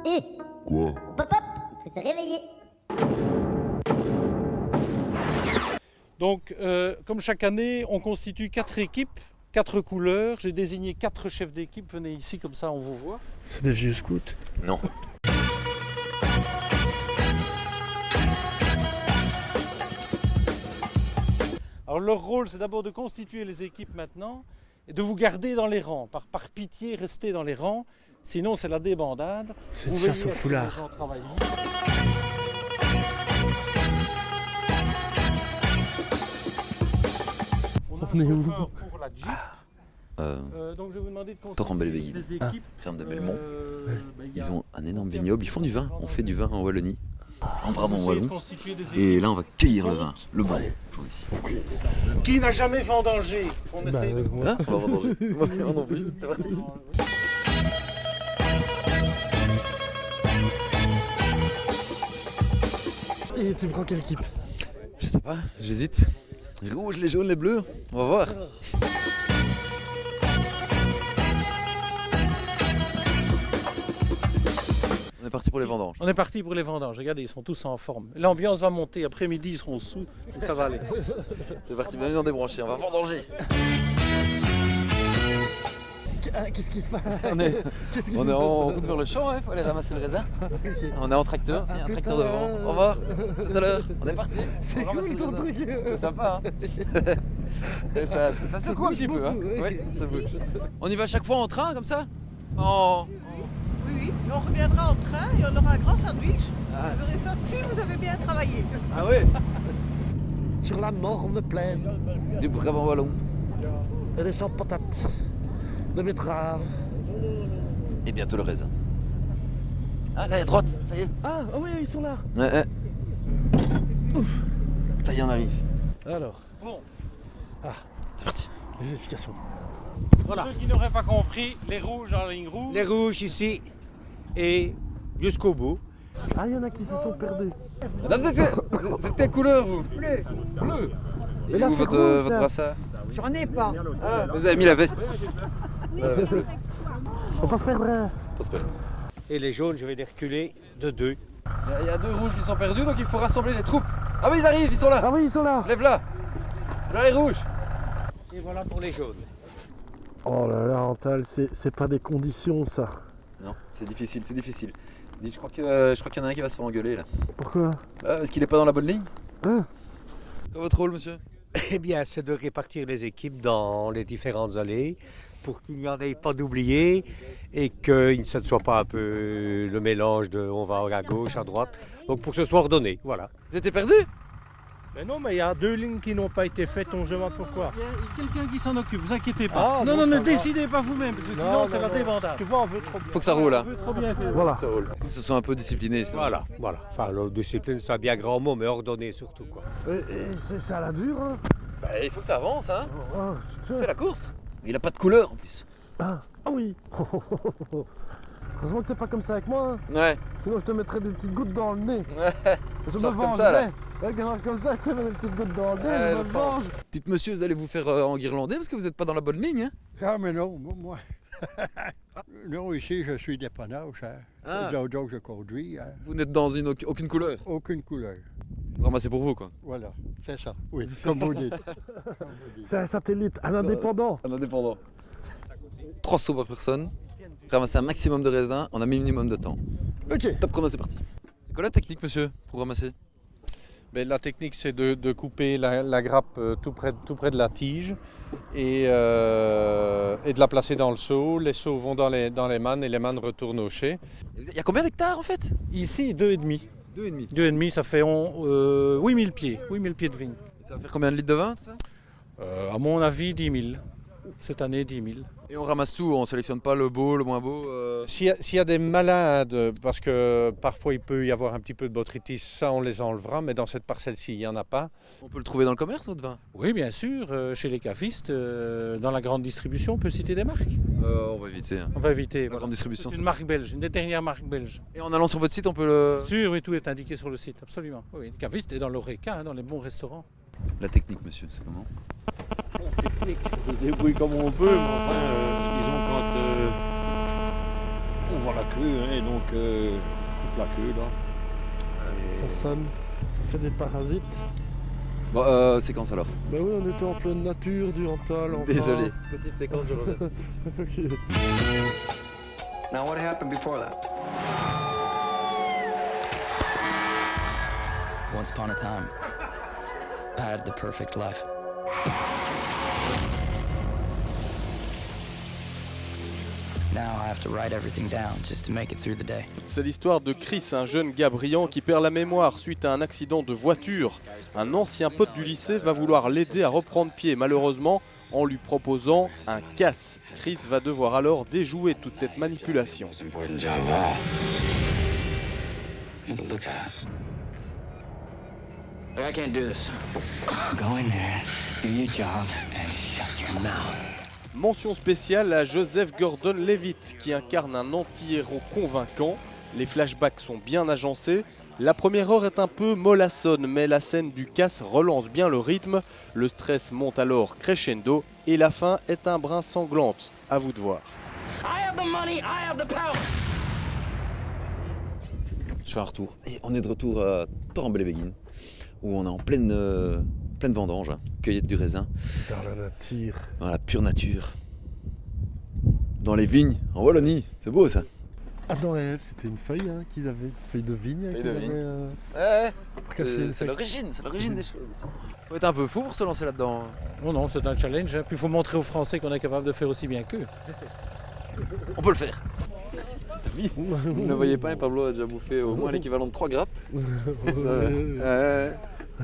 Hé, Quoi? pop hop, faut se réveiller. Donc, comme chaque année, on constitue 4 équipes, 4 couleurs. J'ai désigné 4 chefs d'équipe. Venez ici, comme ça on vous voit. C'est des vieux scouts. Non. Alors leur rôle, c'est d'abord de constituer les équipes maintenant et de vous garder dans les rangs. Par pitié, restez dans les rangs. Sinon, c'est la débandade. C'est Vous une chasse veillez au à ce que foulard. les gens travaillent. On a On est un où? chauffeur pour la Jeep. Donc je vais vous demander de Torrent constituer Belleville. des équipes. Ferme de Belmont. Il y a Ils ont un énorme vignoble, ils font du vin. On fait du vin en Wallonie, en Brabant essayé de wallon. constituer des équipes. Et là, on va cueillir le vin, le bon. Qui n'a jamais vendangé? On essaye de... moi. Hein, on va vendanger. Moi non plus. C'est parti. Et tu prends quelle équipe? Je sais pas, j'hésite. Les rouges, les jaunes, les bleus, on va voir. On est parti pour les vendanges. On est parti pour les vendanges. Regardez, ils sont tous en forme. L'ambiance va monter. Après-midi, ils seront sous. Donc ça va aller. C'est parti, bienvenue dans Débranché, on va vendanger. Qu'est-ce qui se passe? On est, Qu'est-ce qui on se est en passe? route vers le champ, il faut aller ramasser le raisin. On est en tracteur, c'est un tracteur devant. Au revoir, tout à l'heure, on est parti. C'est On ramasse cool le ton raisin. truc. C'est sympa, hein. Et ça secoue un bouge petit peu, hein. beaucoup, Oui, ça bouge. On y va chaque fois en train, comme ça en... Oui, on reviendra en train et on aura un grand sandwich. Ah. Vous aurez ça si vous avez bien travaillé. Ah oui. Sur la morne plaine, Du Brabant wallon. et des champs de patates, de betteraves. Et bientôt le raisin. Ah là, à droite, ça y est. Ah oui, ils sont là. Ouais. Ça y est, on arrive. Alors, Bon, C'est parti. les explications. voilà. Ceux qui n'auraient pas compris, les rouges en ligne rouge. Les rouges ici et jusqu'au bout. Ah, il y en a qui se sont perdus. Madame, vous êtes quelle couleur, vous? Bleu. Bleu. Mais là, Où c'est votre, rouge, votre là. brassard? J'en ai pas. Vous avez mis la veste. La veste bleue. On va se perdre. Prosperte. Et les jaunes, je vais les reculer de 2. Il y a 2 rouges qui sont perdus, donc il faut rassembler les troupes. Ah oui, ils arrivent, ils sont là. Ah oui, ils sont là. Lève-la. Là, les rouges. Et voilà pour les jaunes. Oh là là, Antal, c'est pas des conditions, ça. Non, c'est difficile, c'est difficile. Dis, je crois qu'il y en a un qui va se faire engueuler, là. Pourquoi? Ah, parce qu'il est pas dans la bonne ligne. Hein? Quel est votre rôle, monsieur? Eh bien, c'est de répartir les équipes dans les différentes allées pour qu'il n'y en ait pas d'oubliés et que ce ne soit pas un peu le mélange de on va à gauche, à droite. Donc pour que ce soit ordonné, voilà. Vous étiez perdu? Mais non, mais il y a 2 lignes qui n'ont pas été faites, on se demande pourquoi. Il y a quelqu'un qui s'en occupe, vous inquiétez pas. Ah, non, bon, non, ne ça va. décidez pas vous-même, parce que sinon Non, c'est non, la non. débandade. Tu vois, on veut trop bien. Faut que ça roule, hein. On veut trop bien faire. Voilà. Ça roule. Faut que ce soit un peu discipliné, sinon. Voilà. Enfin, la discipline, c'est un bien grand mot, mais ordonné surtout, quoi. Et c'est ça la dure, hein? Bah, il faut que ça avance, hein. Oh, putain. C'est la course. Il a pas de couleur, en plus. Ah oui. Heureusement que t'es pas comme ça avec moi, hein. Ouais. Sinon je te mettrais des petites gouttes dans le nez. Ouais. Je Genre me comme ça, là. vengerais. Regarde comme ça, je te mets des petites gouttes dans le nez, Ouais, je je me sens. venge. Dites, monsieur, vous allez vous faire enguirlander parce que vous n'êtes pas dans la bonne ligne, hein. Ah, mais non, moi. Non, ici, je suis dépannage. Hein. Ah. Donc, je conduis. Hein. Vous n'êtes dans aucune couleur. Aucune couleur. Vraiment, c'est pour vous, quoi. Voilà, c'est ça. Oui, comme vous dites. C'est un satellite, un indépendant. Un indépendant. 3 sauts par personne. Ramasser un maximum de raisins en un minimum de temps. Ok. Top chrono, c'est parti. C'est quoi la technique, monsieur, pour ramasser? Ben, la technique, c'est de couper la grappe tout près de la tige et de la placer dans le seau. Les seaux vont dans les mannes et les mannes retournent au chai. Il y a combien d'hectares, en fait? Ici, 2,5. 2,5. 2,5, ça fait 8000 pieds. 8000 pieds de vigne. Ça va faire combien de litres de vin, ça? À mon avis, 10 000. Cette année, 10 000. Et on ramasse tout, on sélectionne pas le beau, le moins beau. S'il y a des malades, parce que parfois il peut y avoir un petit peu de botrytis, ça on les enlèvera, mais dans cette parcelle-ci, il n'y en a pas. On peut le trouver dans le commerce, votre vin? Oui, bien sûr, chez les cafistes, dans la grande distribution, on peut citer des marques. On va éviter. Hein. On va éviter. La voilà. grande distribution. C'est une marque belge, une des dernières marques belges. Et en allant sur votre site, on peut le... Bien sûr, oui, tout est indiqué sur le site, absolument. Oui, le cafiste est dans l'Oreca, dans les bons restaurants. La technique, monsieur, c'est comment? On se débrouille comme on peut, mais enfin, disons On voit la queue, hein, et donc on coupe la queue là. Ça sonne, ça fait des parasites. Bon, séquence alors. Bah oui, on était en pleine nature du Hantal. Enfin. Désolé. Petite séquence, je reviens tout de suite. Ok. Now what happened before that? Once upon a time, I had the perfect life. Now I have to write everything down just to make it through the day. C'est l'histoire de Chris, un jeune gars brillant qui perd la mémoire suite à un accident de voiture. Un ancien pote du lycée va vouloir l'aider à reprendre pied, malheureusement, en lui proposant un casse. Chris va devoir alors déjouer toute cette manipulation. I can't do this. Go in there, do your job, and shut your mouth. Mention spéciale à Joseph Gordon-Levitt qui incarne un anti-héros convaincant. Les flashbacks sont bien agencés. La première heure est un peu mollassonne, mais la scène du casse relance bien le rythme. Le stress monte alors crescendo et la fin est un brin sanglante. À vous de voir. I have the money, I have the power. Je fais un retour. Et on est de retour à Torrembelle-les-Béguines, où on est en pleine vendange, hein, cueillette du raisin. Dans la nature. Dans la pure nature. Dans les vignes, en Wallonie. C'est beau ça. Ah, dans Ève, c'était une feuille qu'ils avaient, une feuille de vigne. Feuille de vigne. Ouais, c'est l'origine des choses. Faut être un peu fou pour se lancer là-dedans. Oh non, c'est un challenge. Hein. Puis il faut montrer aux Français qu'on est capable de faire aussi bien qu'eux. On peut le faire. T'as vu? Vous ne le voyez pas, Pablo a déjà bouffé au moins l'équivalent de 3 grappes.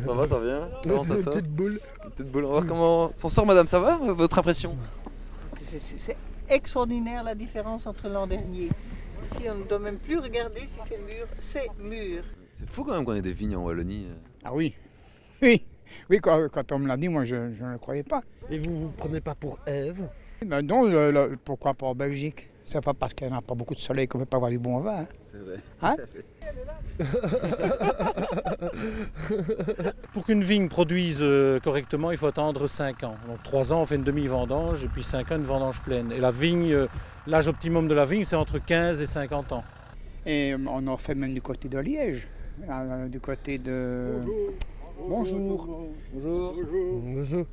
Ça va, ça vient. Ça sort. Une petite boule. On va voir comment s'en sort, madame. Ça va? Votre impression? C'est extraordinaire la différence entre l'an dernier. Ici, on ne doit même plus regarder si c'est mûr, c'est mûr. C'est fou quand même qu'on ait des vignes en Wallonie. Ah oui, oui, quand on me l'a dit, moi je ne le croyais pas. Et vous prenez pas pour Ève? Ben non, pourquoi pas en Belgique? C'est pas parce qu'il n'y a pas beaucoup de soleil qu'on ne peut pas avoir du bon vin. Hein? C'est vrai. Hein? Pour qu'une vigne produise correctement, il faut attendre 5 ans. Donc 3 ans, on fait une demi-vendange, et puis 5 ans, une vendange pleine. Et la vigne, l'âge optimum de la vigne, c'est entre 15 et 50 ans. Et on en fait même du côté de Liège, du côté de... Bonjour. Bonjour.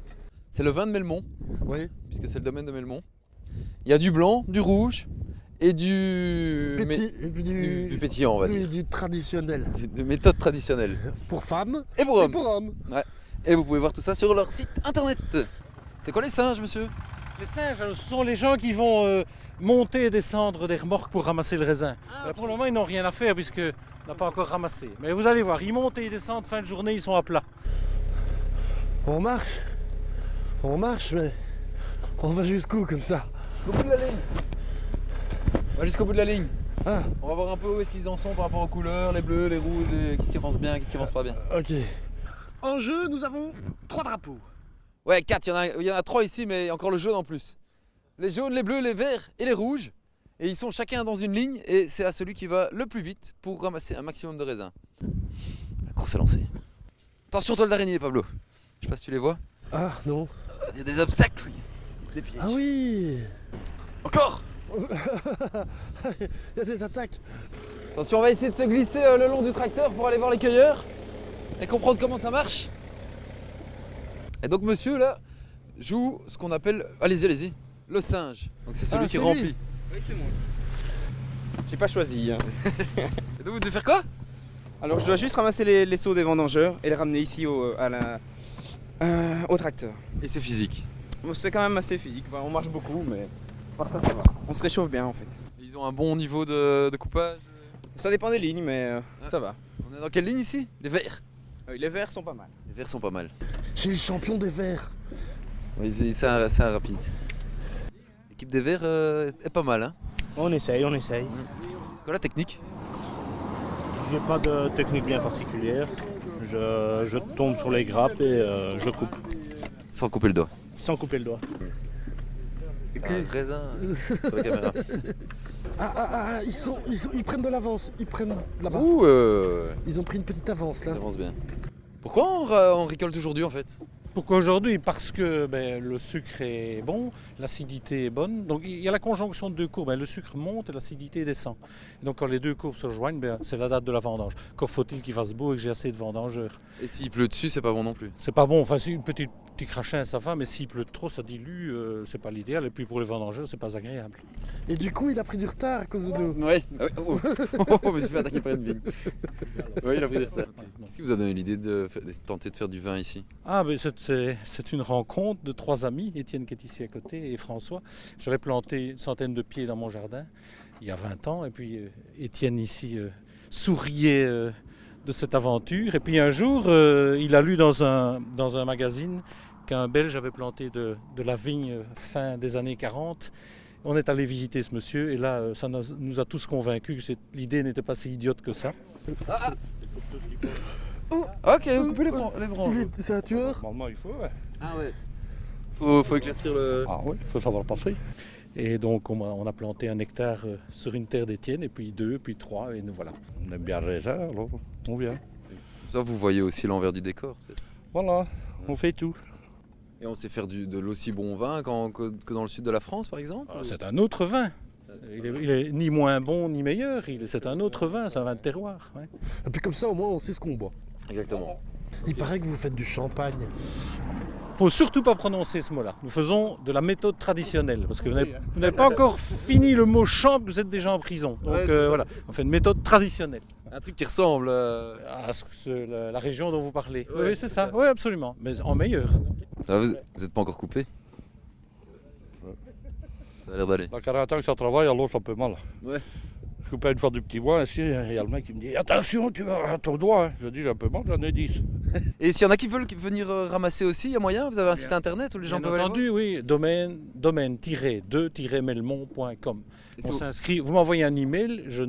C'est le vin de Melmont, oui, puisque c'est le domaine de Melmont. Il y a du blanc, du rouge et du pétillant, on va dire. Du traditionnel. De méthode traditionnelle. Pour femmes et pour hommes. Et pour hommes. Ouais. Et vous pouvez voir tout ça sur leur site internet. C'est quoi les singes, monsieur? Les singes, ce sont les gens qui vont monter et descendre des remorques pour ramasser le raisin. Pour le moment, ils n'ont rien à faire puisqu'on n'a pas encore ramassé. Mais vous allez voir, ils montent et ils descendent, fin de journée, ils sont à plat. On marche, mais on va jusqu'où comme ça? Au bout de la ligne. On va jusqu'au bout de la ligne. Ah. On va voir un peu où est-ce qu'ils en sont par rapport aux couleurs, les bleus, les rouges, qu'est-ce qui avance bien, qu'est-ce qui avance pas bien. Ok. En jeu, nous avons 3 drapeaux. Ouais, 4, il y en a 3 ici, mais il y a encore le jaune en plus. Les jaunes, les bleus, les verts et les rouges. Et ils sont chacun dans une ligne et c'est à celui qui va le plus vite pour ramasser un maximum de raisins. La course est lancée. Attention toile d'araignée, Pablo. Je sais pas si tu les vois. Ah non. Il y a des obstacles, des pièges. Ah oui. Encore. Il y a des attaques. Attention, on va essayer de se glisser le long du tracteur pour aller voir les cueilleurs et comprendre comment ça marche. Et donc monsieur là joue ce qu'on appelle, allez-y, le singe. Donc c'est celui qui remplit. Lui. Oui, c'est moi. J'ai pas choisi. Hein. Et donc vous devez faire quoi? Alors je dois juste ramasser les seaux des vendangeurs et les ramener ici au tracteur. Et c'est physique? C'est quand même assez physique. On marche beaucoup, mais par ça va. On se réchauffe bien en fait. Ils ont un bon niveau de coupage? Ça dépend des lignes, mais ça va. On est dans quelle ligne ici? Les verts? Oui, les verts sont pas mal. Les verts sont pas mal. J'ai le champion des verts. Oui, c'est un rapide. L'équipe des verts est pas mal, hein? On essaye. C'est quoi la technique? J'ai pas de technique bien particulière. Je tombe sur les grappes et je coupe. Sans couper le doigt? Sans couper le doigt. Un raisin sur la caméra. Ils prennent de l'avance. Ils prennent là-bas. Ouh Ils ont pris une petite avance là. Ils avancent bien. Pourquoi on récolte aujourd'hui en fait? Pourquoi aujourd'hui? Parce que le sucre est bon, l'acidité est bonne. Donc il y a la conjonction de deux courbes. Le sucre monte et l'acidité descend. Et donc quand les deux courbes se rejoignent, c'est la date de la vendange. Encore faut-il qu'il fasse beau et que j'ai assez de vendangeurs. Et s'il pleut dessus, c'est pas bon non plus. C'est pas bon. Enfin, si un petit crachin, ça va, mais s'il pleut trop, ça dilue. C'est pas l'idéal. Et puis pour les vendangeurs, c'est pas agréable. Et du coup, il a pris du retard à cause de nous. Ouais. Oh, je me suis fait attaquer par une vigne. Oui, il a pris du retard. Qu'est-ce qui vous a donné l'idée de tenter de faire du vin ici? C'est une rencontre de 3 amis, Étienne qui est ici à côté et François. J'avais planté une centaine de pieds dans mon jardin il y a 20 ans et puis Étienne ici souriait de cette aventure. Et puis un jour, il a lu dans un magazine qu'un Belge avait planté de la vigne fin des années 40. On est allé visiter ce monsieur et là, ça nous a tous convaincus que l'idée n'était pas si idiote que ça. Ok, vous coupez les branches. C'est un tueur? Normalement, il faut, ouais. Ah ouais. Faut éclaircir le... Ah oui, il faut savoir passer. Et donc on a planté 1 hectare sur une terre d'Étienne, et puis 2, puis 3, et nous voilà. On aime bien le raisin, alors on vient. Ça, vous voyez aussi l'envers du décor, peut-être. Voilà, on fait tout. Et on sait faire de l'aussi bon vin que dans le sud de la France, par exemple? C'est un autre vin. Il est ni moins bon ni meilleur, c'est un autre vin, c'est un vin de terroir. Ouais. Et puis comme ça, au moins, on sait ce qu'on boit. Exactement. Il paraît que vous faites du champagne. Il ne faut surtout pas prononcer ce mot-là. Nous faisons de la méthode traditionnelle, parce que vous n'avez pas encore fini le mot champ, vous êtes déjà en prison. Donc voilà, on fait une méthode traditionnelle. Un truc qui ressemble à la région dont vous parlez. Oui, c'est ça, oui, absolument, mais en meilleur. Ah, vous n'êtes pas encore coupé? Ça a l'air d'aller. La 40 ans que ça travaille, alors ça peut mal. Ouais. Je coupais une fois du petit bois, ici, il y a le mec qui me dit attention, tu vas à ton doigt. Hein. Je dis j'ai un peu mal, j'en ai 10. Et s'il y en a qui veulent venir ramasser aussi, il y a moyen? Vous avez un site internet où les gens peuvent aller voir? Bien entendu, oui, domaine-2-melmont.com. On s'inscrit, vous m'envoyez un email, je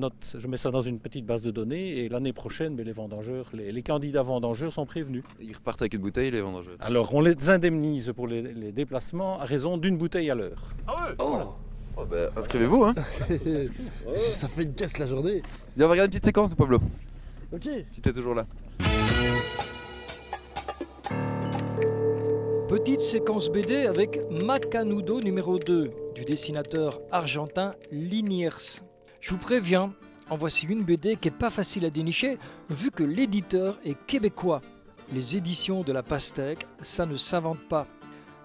mets ça dans une petite base de données et l'année prochaine, les vendangeurs, les candidats vendangeurs sont prévenus. Ils repartent avec une bouteille, les vendangeurs? Alors on les indemnise pour les déplacements à raison d'1 bouteille à l'heure. Ah ouais? Voilà. Oh bah, inscrivez-vous, hein. Ça fait une caisse la journée. Et on va regarder une petite séquence de Pablo. Ok. Si t'es toujours là. Petite séquence BD avec Macanudo numéro 2 du dessinateur argentin Liniers. Je vous préviens, en voici une BD qui n'est pas facile à dénicher vu que l'éditeur est québécois. Les éditions de la Pastèque, ça ne s'invente pas.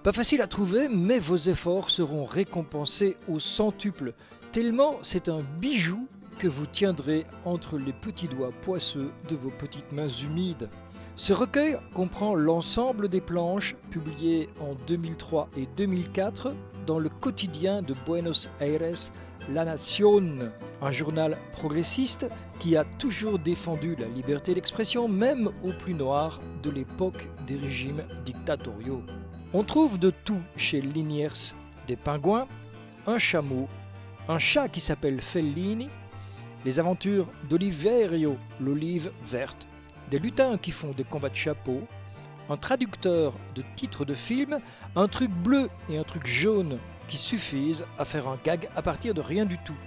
Pas facile à trouver, mais vos efforts seront récompensés au centuple, tellement c'est un bijou que vous tiendrez entre les petits doigts poisseux de vos petites mains humides. Ce recueil comprend l'ensemble des planches publiées en 2003 et 2004 dans le quotidien de Buenos Aires, La Nación, un journal progressiste qui a toujours défendu la liberté d'expression, même au plus noir de l'époque des régimes dictatoriaux. On trouve de tout chez Liniers, des pingouins, un chameau, un chat qui s'appelle Fellini, les aventures d'Oliverio, l'olive verte, des lutins qui font des combats de chapeau, un traducteur de titres de films, un truc bleu et un truc jaune qui suffisent à faire un gag à partir de rien du tout.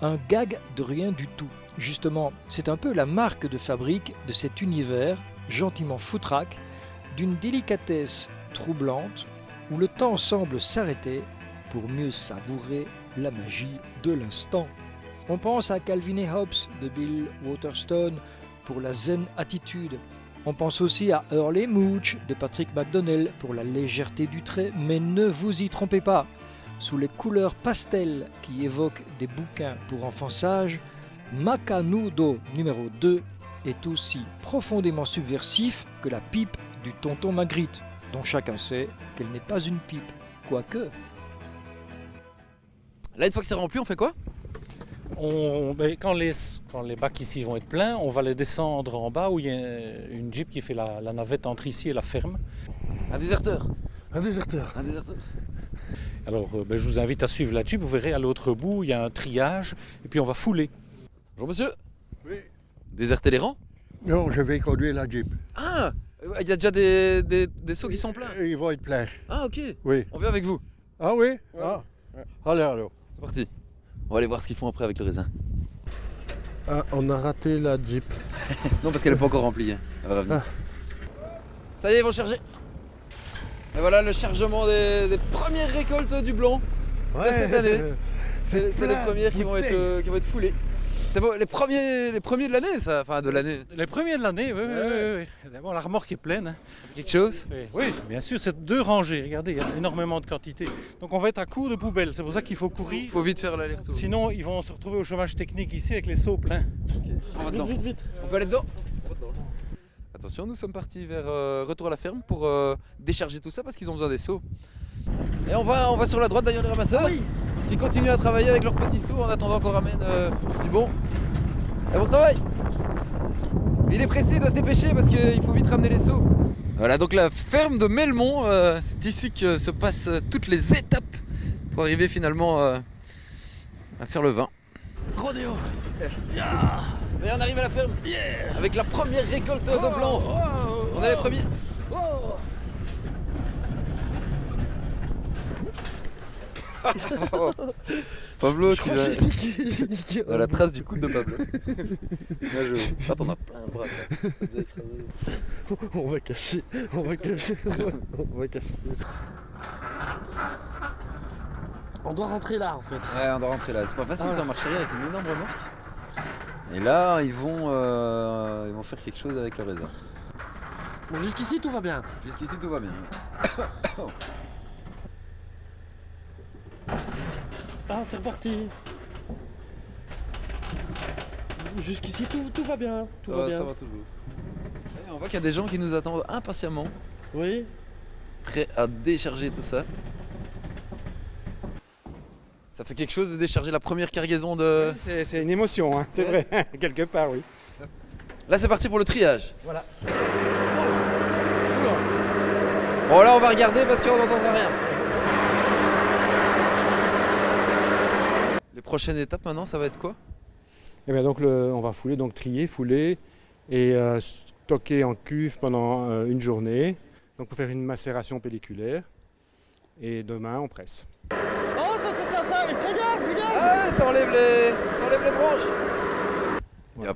Un gag de rien du tout. Justement, c'est un peu la marque de fabrique de cet univers gentiment foutraque, d'une délicatesse troublante où le temps semble s'arrêter pour mieux savourer la magie de l'instant. On pense à Calvin et Hobbes de Bill Waterstone pour la zen attitude. On pense aussi à Earl et Mooch de Patrick McDonnell pour la légèreté du trait, mais ne vous y trompez pas. Sous les couleurs pastel qui évoquent des bouquins pour enfants sages, Macanudo numéro 2 est aussi profondément subversif que la pipe du tonton Magritte, dont chacun sait qu'elle n'est pas une pipe, quoique. Là, une fois que c'est rempli, on fait quoi? Quand les bacs ici vont être pleins, on va les descendre en bas où il y a une Jeep qui fait la navette entre ici et la ferme. Un déserteur. Un déserteur. Un déserteur. Alors je vous invite à suivre la Jeep, vous verrez à l'autre bout, il y a un triage et puis on va fouler. Bonjour monsieur. Oui. Déserter les rangs? Non, je vais conduire la Jeep. Ah, il y a déjà des seaux qui sont pleins? Ils vont être pleins. Ah ok. Oui. On vient avec vous. Ah oui? Ouais. Ah. Allez, alors. C'est parti. On va aller voir ce qu'ils font après avec le raisin. Ah, on a raté la Jeep. Non, parce qu'elle n'est pas encore remplie. Hein. Elle va revenir. Ça y est, ils vont charger. Et voilà le chargement des premières récoltes du blanc de cette année. C'est les premières qui vont être foulées. C'est bon, les premiers de l'année, ça, enfin de l'année. Les premiers de l'année, oui. D'abord, la remorque est pleine. Hein. Quelque chose? Oui, bien sûr, c'est 2 rangées. Regardez, il y a énormément de quantité. Donc on va être à court de poubelles. C'est pour ça qu'il faut courir. Il faut vite faire l'aller-retour. Sinon, ils vont se retrouver au chômage technique ici avec les seaux pleins. Okay. On va dedans. Vite. On peut aller dedans. Attention, nous sommes partis vers retour à la ferme pour décharger tout ça parce qu'ils ont besoin des seaux. Et on va sur la droite d'ailleurs les ramasseurs qui continuent à travailler avec leurs petits seaux en attendant qu'on ramène du bon. Et bon travail. Il est pressé, il doit se dépêcher parce qu'il faut vite ramener les seaux. Voilà donc la ferme de Melmont, c'est ici que se passent toutes les étapes pour arriver finalement à faire le vin. Rodéo. Et on arrive à la ferme avec la première récolte de blanc. On est les premiers. Pablo, tu as la trace du coude de Pablo. Bien joué. Ah, t'en as plein le bras. On va cacher. On va cacher. On doit rentrer là en fait. Ouais, on doit rentrer là. C'est pas facile sans marcher avec une énorme remorque. Et là, ils vont faire quelque chose avec le raisin. Bon, jusqu'ici tout va bien. Jusqu'ici tout va bien. Ah, c'est reparti. Jusqu'ici tout va bien. Tout va bien. Ça va toujours. Et on voit qu'il y a des gens qui nous attendent impatiemment. Oui. Prêts à décharger tout ça. Ça fait quelque chose de décharger la première cargaison de... C'est une émotion, hein. C'est vrai, quelque part, oui. Là, c'est parti pour le triage. Voilà. Bon, là, on va regarder parce qu'on n'entendra rien. Les prochaines étapes maintenant, ça va être quoi? Et bien donc, on va fouler, donc trier, fouler et stocker en cuve pendant une journée. Donc, pour faire une macération pelliculaire. Et demain, on presse. Ah, ça enlève les branches. Ouais. Et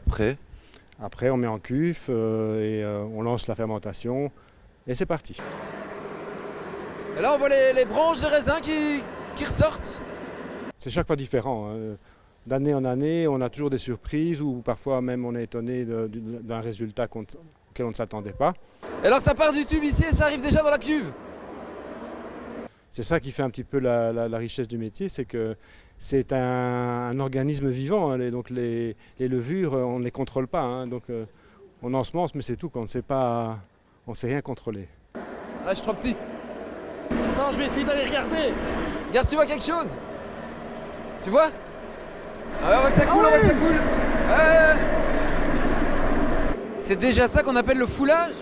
après, on met en cuve et on lance la fermentation. Et c'est parti. Et là, on voit les branches de raisin qui ressortent. C'est chaque fois différent. Hein. D'année en année, on a toujours des surprises ou parfois même on est étonné d'un résultat auquel on ne s'attendait pas. Et alors, ça part du tube ici et ça arrive déjà dans la cuve. C'est ça qui fait un petit peu la richesse du métier, c'est que c'est un organisme vivant. Hein. Donc les levures, on ne les contrôle pas. Hein. Donc on ensemence, mais c'est tout. On ne sait rien contrôler. Là, je suis trop petit. Attends, je vais essayer d'aller regarder. Regarde si tu vois quelque chose. Tu vois? Ah ouais, on voit que ça coule, on voit que ça coule. C'est déjà ça qu'on appelle le foulage?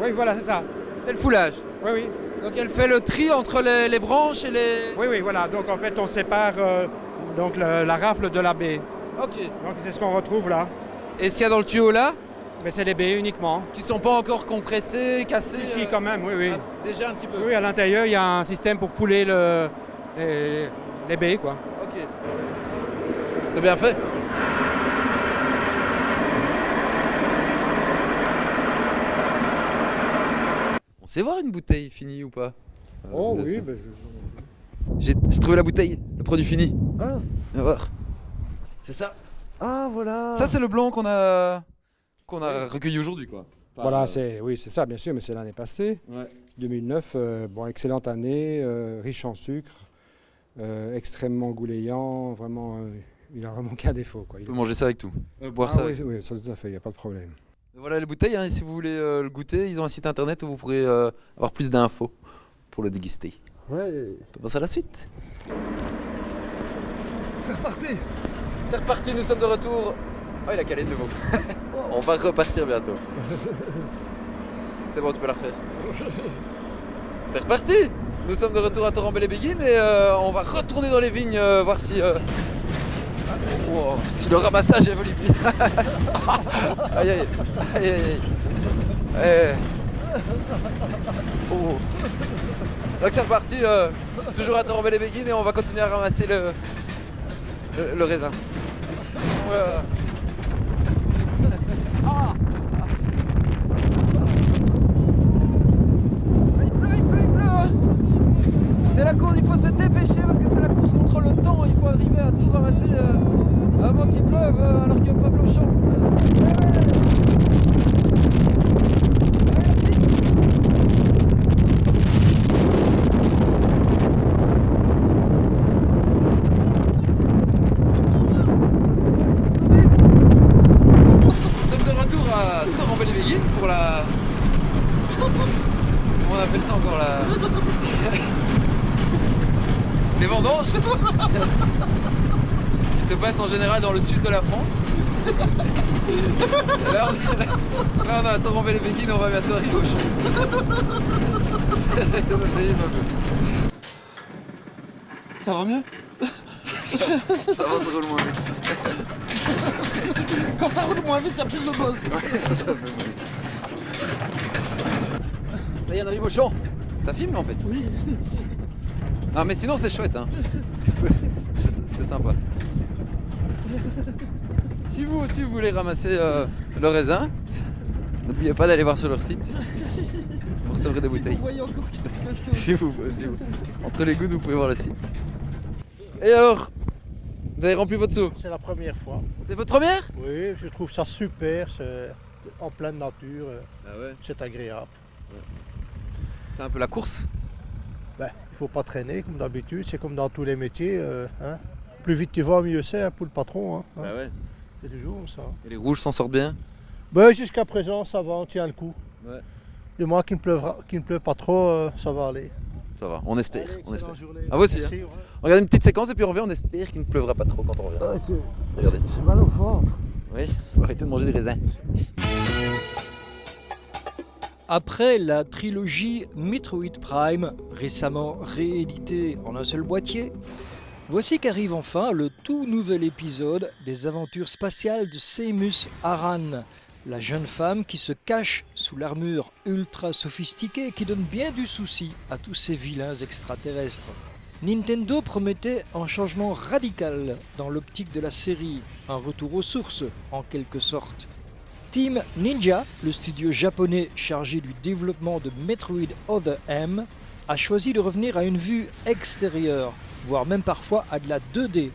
Oui, voilà, c'est ça. C'est le foulage? Oui, oui. Donc elle fait le tri entre les branches et les... Oui, oui, voilà. Donc en fait, on sépare donc la rafle de la baie. Ok. Donc c'est ce qu'on retrouve là. Et ce qu'il y a dans le tuyau là? Mais c'est les baies uniquement. Qui sont pas encore compressées, cassées? Si, quand même, oui, oui. Déjà un petit peu? Oui, à l'intérieur, il y a un système pour fouler les baies, quoi. Ok. C'est bien fait. On sait voir une bouteille finie ou pas? Oh oui, ben j'ai trouvé la bouteille, le produit fini. Ah. Viens voir. C'est ça. Ah voilà. Ça c'est le blanc qu'on a recueilli aujourd'hui quoi. Enfin, voilà, oui, c'est ça bien sûr, mais c'est l'année passée. Ouais. 2009, bon, excellente année, riche en sucre, extrêmement goulayant, vraiment, il a vraiment qu'un défaut. Quoi. On peut manger ça avec tout. Boire ça. Oui, oui, ça tout à fait, il n'y a pas de problème. Voilà les bouteilles, hein, si vous voulez le goûter, ils ont un site internet où vous pourrez avoir plus d'infos pour le déguster. Ouais. On peut passer à la suite. C'est reparti. C'est reparti, nous sommes de retour. Oh, il a calé de nouveau. On va repartir bientôt. C'est bon, tu peux la refaire. C'est reparti. Nous sommes de retour à Torrembel-les-Béguines et on va retourner dans les vignes voir si le ramassage évolue bien. Aïe aïe aïe aïe. Oh. Donc c'est reparti, toujours à Torrembel-les-Béguines et on va continuer à ramasser le raisin. Voilà. Ah. Il pleut, l'épreuve alors que Pablo chante. Nous sommes de retour à Torrent-Bel-Béguine pour la... Comment on appelle ça encore la... Les vendanges qui se passent en général dans le sud de la France. Là on est à Torrent-Bel-Béguine, on va bientôt à Riauche. Ça va mieux? Ça roule moins vite. Quand ça roule moins vite, il y a plus de buzz. Ouais, ça fait moins vite. Ça y est, on arrive au champ. T'as filmé en fait? Oui. Ah mais sinon c'est chouette hein. C'est sympa. Si vous aussi vous voulez ramasser le raisin, n'oubliez pas d'aller voir sur leur site. Vous recevrez des bouteilles. Vous voyez encore quelque chose. Si vous. Entre les gouttes vous pouvez voir le site. Et alors, vous avez rempli votre seau? C'est la première fois. C'est votre première? Oui, je trouve ça super, c'est en pleine nature, Ah ouais. c'est agréable. C'est un peu la course? Ben, il ne faut pas traîner comme d'habitude, c'est comme dans tous les métiers. Hein. Plus vite tu vas, mieux c'est pour le patron. Hein. Bah ouais. C'est toujours comme ça. Et les rouges s'en sortent bien? Ben, jusqu'à présent, ça va, on tient le coup. Ouais. Du moins qu'il ne pleuve pas trop, ça va aller. Ça va, on espère. Allez, On espère. journée. Ah vous aussi Merci, hein. ouais. On regarde une petite séquence et puis on revient, on espère qu'il ne pleuvra pas trop quand on revient. Ok. Regardez. J'ai mal au ventre. Oui, faut arrêter de manger des raisins. Après la trilogie Metroid Prime, récemment rééditée en un seul boîtier, voici qu'arrive enfin le tout nouvel épisode des aventures spatiales de Samus Aran, la jeune femme qui se cache sous l'armure ultra sophistiquée et qui donne bien du souci à tous ces vilains extraterrestres. Nintendo promettait un changement radical dans l'optique de la série, un retour aux sources en quelque sorte. Team Ninja, le studio japonais chargé du développement de Metroid Other M, a choisi de revenir à une vue extérieure, voire même parfois à de la 2D,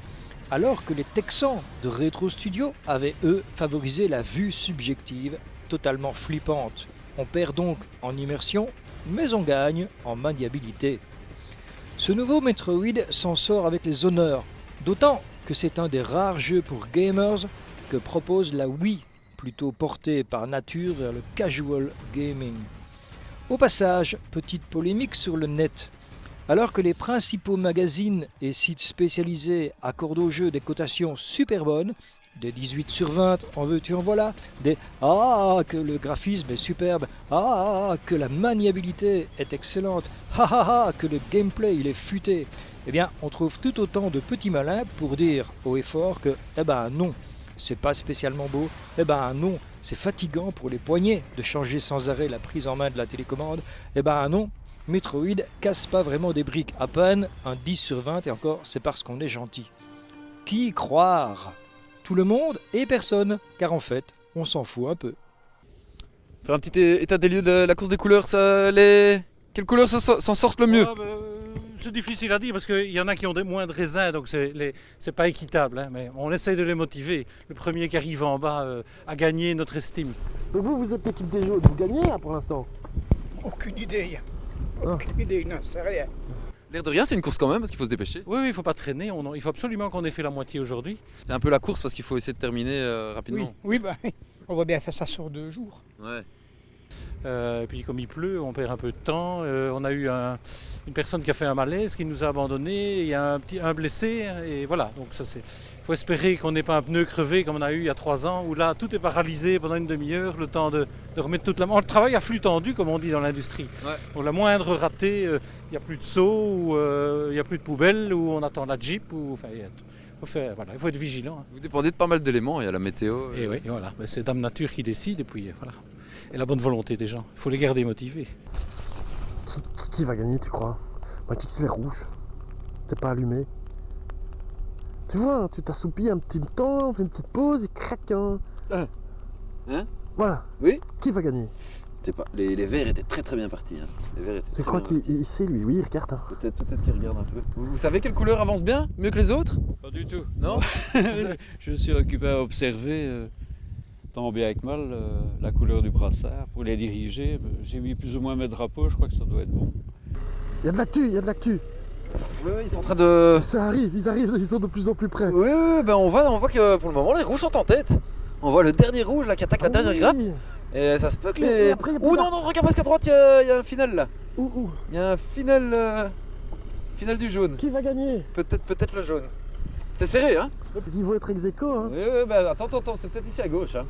alors que les Texans de Retro Studio avaient eux favorisé la vue subjective, totalement flippante. On perd donc en immersion, mais on gagne en maniabilité. Ce nouveau Metroid s'en sort avec les honneurs, d'autant que c'est un des rares jeux pour gamers que propose la Wii, plutôt portée par nature vers le casual gaming. Au passage, petite polémique sur le net. Alors que les principaux magazines et sites spécialisés accordent au jeu des cotations super bonnes, des 18 sur 20, en veux-tu en voilà, des « Ah, que le graphisme est superbe, ah, que la maniabilité est excellente, ah, que le gameplay il est futé », eh bien, on trouve tout autant de petits malins pour dire haut et fort que « Eh ben non, c'est pas spécialement beau, eh ben non, c'est fatigant pour les poignets de changer sans arrêt la prise en main de la télécommande, eh ben non, Metroid casse pas vraiment des briques, à peine un 10 sur 20 et encore c'est parce qu'on est gentil. Qui croire ? Tout le monde et personne, car en fait, on s'en fout un peu. Faire un petit état des lieux de la course des couleurs, quelles couleurs s'en sortent le mieux? C'est difficile à dire parce qu'il y en a qui ont moins de raisins, donc c'est pas équitable, hein, mais on essaye de les motiver. Le premier qui arrive en bas a gagné notre estime. Donc vous êtes l'équipe des jaunes, vous gagnez là pour l'instant? Aucune idée. Aucune idée, non, c'est rien. L'air de rien, c'est une course quand même parce qu'il faut se dépêcher. Oui, il faut pas traîner, il faut absolument qu'on ait fait la moitié aujourd'hui. C'est un peu la course parce qu'il faut essayer de terminer rapidement. Oui, bah, on va bien faire ça sur 2 jours. Ouais. Et puis comme il pleut, on perd un peu de temps. On a eu une personne qui a fait un malaise, qui nous a abandonnés. Il y a un blessé, et voilà. Donc ça c'est. Il faut espérer qu'on n'ait pas un pneu crevé comme on a eu il y a 3 ans, où là tout est paralysé pendant une demi-heure, le temps de remettre toute la. On travaille à flux tendu, comme on dit dans l'industrie. Ouais. Donc la moindre ratée, il n'y a plus de seau, ou il n'y a plus de poubelle, ou on attend la Jeep, ou enfin. Il faut être vigilant. Hein. Vous dépendez de pas mal d'éléments, il y a la météo. Et oui, voilà. Mais c'est Dame Nature qui décide, et puis voilà. Et la bonne volonté des gens. Il faut les garder motivés. Qui va gagner, tu crois? Moi, tu sais, c'est rouge. T'es pas allumé. Tu vois, tu t'assoupis un petit temps, on fait une petite pause et crac. Hein? Voilà. Oui? Qui va gagner? Les verts étaient très bien partis. Hein. Les verts étaient Tu crois qu'il sait lui? Oui, regarde. Hein. Peut-être qu'il regarde un peu. Vous savez quelle couleur avance bien? Mieux que les autres? Pas du tout. Non. Je suis occupé à observer, tant bien que mal, la couleur du brassard. Pour les diriger, j'ai mis plus ou moins mes drapeaux, je crois que ça doit être bon. Il y a de l'actu. Oui, ils sont en train de... Ça arrive, ils sont de plus en plus près. Oui, ben on voit que pour le moment les rouges sont en tête. On voit le dernier rouge là qui attaque la dernière grappe. Et ça se peut que les... Ouh non, regarde presque à droite, il y a un final là. Il y a un final du jaune. Qui va gagner? Peut-être le jaune. C'est serré, hein? Ils vont être ex-aequo, hein? Oui, bah attends, c'est peut-être ici à gauche, hein.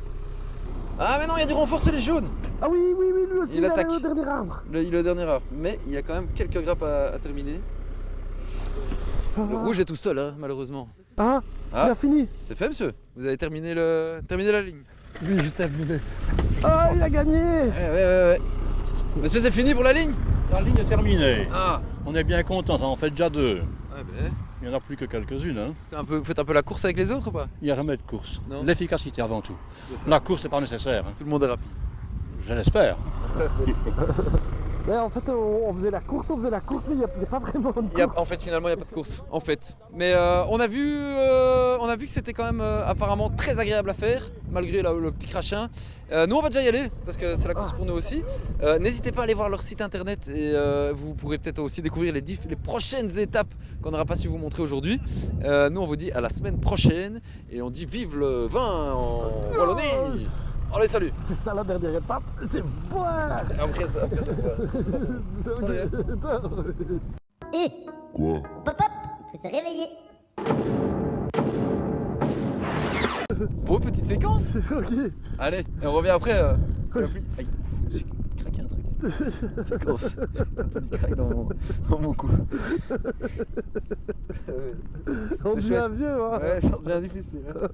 Ah mais non, il y a du renfort, c'est les jaunes. Ah oui, lui aussi, il attaque au dernier arbre. Il est au dernier arbre, mais il y a quand même quelques grappes à terminer. Le rouge est tout seul, hein, malheureusement. Ah, il a fini. C'est fait, monsieur. Vous avez terminé la ligne. Oui, j'ai terminé. Ah, il a gagné. Ouais. Monsieur, c'est fini pour la ligne? La ligne est terminée. Ah. On est bien content, ça en fait déjà 2. Ouais, ben. Il n'y en a plus que quelques-unes. Hein. Vous faites un peu la course avec les autres ou pas? Il n'y a jamais de course. Non. L'efficacité avant tout. La course, c'est pas nécessaire. Hein. Tout le monde est rapide. Je l'espère. Mais en fait, on faisait la course, mais il n'y a pas vraiment de course. En fait, finalement, il n'y a pas de course. En fait. Mais on a vu que c'était quand même apparemment très agréable à faire, malgré le petit crachin. Nous, on va déjà y aller, parce que c'est la course pour nous aussi. N'hésitez pas à aller voir leur site internet et vous pourrez peut-être aussi découvrir les prochaines étapes qu'on n'aura pas su vous montrer aujourd'hui. Nous, on vous dit à la semaine prochaine et on dit vive le vin en Wallonie. Allez, salut. C'est ça la dernière étape, c'est bon. Après ça Et Quoi? Pop, faut se réveiller. Bon, petite séquence. Ok. Allez, et on revient après. Sous la pluie. Aïe, j'ai craqué un truc. Séquence. J'ai entendu craque dans mon cou. On devient vieux, hein. Ouais, ça devient difficile. Hein.